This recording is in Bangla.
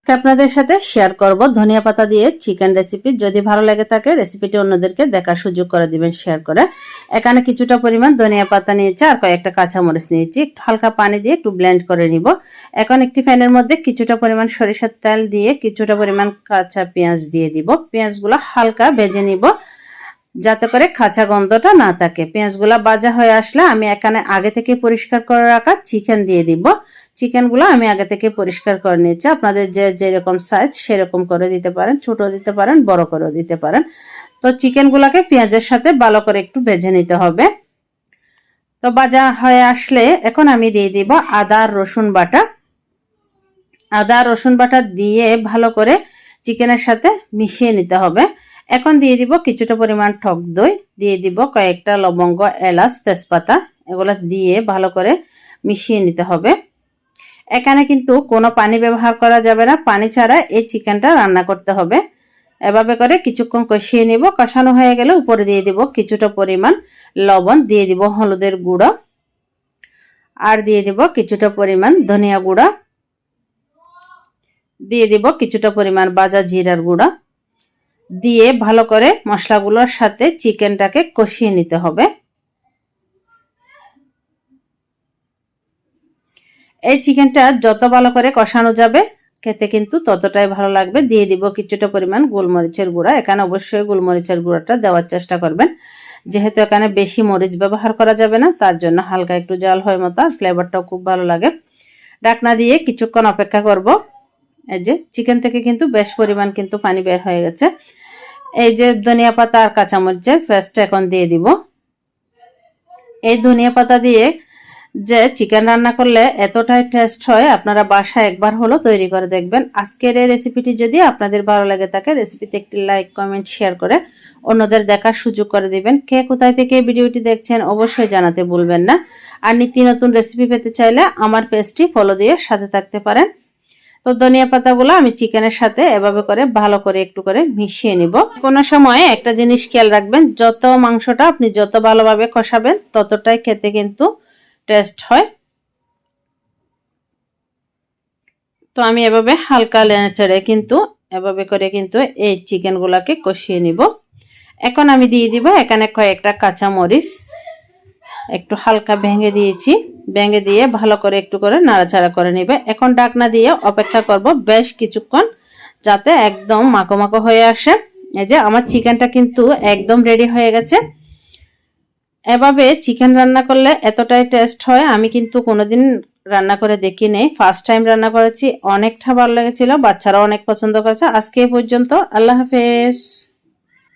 আপনাদের সাথে শেয়ার করব ধনিয়া পাতা দিয়ে চিকেন রেসিপি। যদি ভালো লেগে থাকে রেসিপিটি অন্যদেরকে দেখার সুযোগ করে দিবেন শেয়ার করে। এখানে কিছুটা পরিমাণ ধনিয়া পাতা নিয়েছি আর কয়েকটা কাঁচামরিচ নিয়েছি, একটু হালকা পানি দিয়ে একটু ব্লেন্ড করে নিব। এখন একটি প্যানের মধ্যে কিছুটা পরিমাণ সরিষার তেল দিয়ে কিছুটা পরিমাণ কাঁচা পেঁয়াজ দিয়ে দিব। পেঁয়াজগুলো হালকা ভেজে নিব যাতে করে কাঁচা গন্ধটা না থাকে। পেঁয়াজগুলো ভাজা হয়ে আসলে আমি এখানে আগে থেকে পরিষ্কার করে রাখা চিকেন দিয়ে দিব। চিকেনগুলো আমি আগে থেকে পরিষ্কার করে নিয়েছি। আপনাদের যেরকম সাইজ সেরকম করে দিতে পারেন, ছোট দিতে পারেন, বড় করেও দিতে পারেন। তো চিকেনগুলোকে পেঁয়াজের সাথে ভালো করে একটু ভেজে নিতে হবে। তো ভাজা হয়ে আসলে এখন আমি দিয়ে দিব আদা রসুন বাটা। আদা রসুন বাটা দিয়ে ভালো করে চিকেনের সাথে মিশিয়ে নিতে হবে। এখন দিয়ে দিব কিছুটা পরিমাণ টক দই, দিয়ে দিব কয়েকটা লবঙ্গ, এলাচ, তেজপাতা, এগুলো দিয়ে ভালো করে মিশিয়ে নিতে হবে। এখানে কিন্তু কোনো পানি ব্যবহার করা যাবে না, পানি ছাড়া এই চিকেনটা রান্না করতে হবে। এভাবে করে কিছুক্ষণ কষিয়ে নিব। কষানো হয়ে গেলে উপরে দিয়ে দিব কিছুটা পরিমাণ লবণ, দিয়ে দিব হলুদের গুঁড়ো, আর দিয়ে দিব কিছুটা পরিমাণ ধনিয়া গুঁড়া, দিয়ে দিব কিছুটা পরিমাণ ভাজা জিরার গুঁড়া, দিয়ে ভালো করে মশলাগুলোর সাথে চিকেনটাকে কষিয়ে নিতে হবে। এই চিকেনটা যত ভালো করে কষানো যাবে খেতে কিন্তু ততটাই ভালো লাগবে। দিয়ে দিব কিছুটা পরিমাণ গোলমরিচের গুঁড়া। এখানে অবশ্যই গোলমরিচের গুঁড়াটা দেওয়ার চেষ্টা করবেন, যেহেতু এখানে বেশি মরিচ ব্যবহার করা যাবে না, তার জন্য হালকা একটু জাল হয় মতো, আর ফ্লেভারটাও খুব ভালো লাগে। ঢাকনা দিয়ে কিছুক্ষণ অপেক্ষা করব। এই যে চিকেন থেকে কিন্তু বেশ পরিমাণ কিন্তু পানি বের হয়ে গেছে। এই যে ধনিয়া পাতা আর কাঁচামরিচের পেস্ট এখন দিয়ে দিব। এই ধনিয়া পাতা দিয়ে যে চিকেন রান্না করলে এতটাই টেস্ট হয়, আপনারা বাসায় একবার হলো তৈরি করে দেখবেন। আজকের এই রেসিপিটি যদি আপনাদের ভালো লাগে থাকে রেসিপিতে একটি লাইক, কমেন্ট, শেয়ার করে অন্যদের দেখার সুযোগ করে দিবেন। কে কোথায় থেকে ভিডিওটি দেখছেন অবশ্যই জানাতে ভুলবেন না। আর নিত্য নতুন রেসিপি পেতে চাইলে আমার পেজটি ফলো দিয়ে সাথে থাকতে পারেন। তো ধনিয়া পাতাগুলো আমি চিকেনের সাথে এভাবে করে ভালো করে একটু করে মিশিয়ে নিব। কোনো সময় একটা জিনিস খেয়াল রাখবেন, যত মাংসটা আপনি যত ভালোভাবে কষাবেন ততটাই খেতে কিন্তু টেস্ট হয়। তো আমি এভাবে হালকা নেড়ে কিন্তু এভাবে করে কিন্তু এই চিকেনগুলোকে কষিয়ে নিব। এখন আমি দিয়ে দিব এখানে কয়েকটা কাঁচা মরিচ, একটু হালকা ভেঙে দিয়েছি, ভেঙে দিয়ে ভালো করে একটু করে নাড়াচাড়া করে নেবে। এখন ঢাকনা দিয়ে অপেক্ষা করব বেশ কিছুক্ষণ, যাতে একদম মাখো মাখো হয়ে আসে। এই যে আমার চিকেনটা কিন্তু একদম রেডি হয়ে গেছে। এভাবে চিকেন রান্না করলে এতটাই টেস্ট হয়, আমি কিন্তু কোনোদিন রান্না করে দেখিনি, ফার্স্ট টাইম রান্না করেছি। অনেকটা ভালো লেগেছিল, বাচ্চারাও অনেক পছন্দ করেছে। আজকে এই পর্যন্ত, আল্লাহ হাফেজ।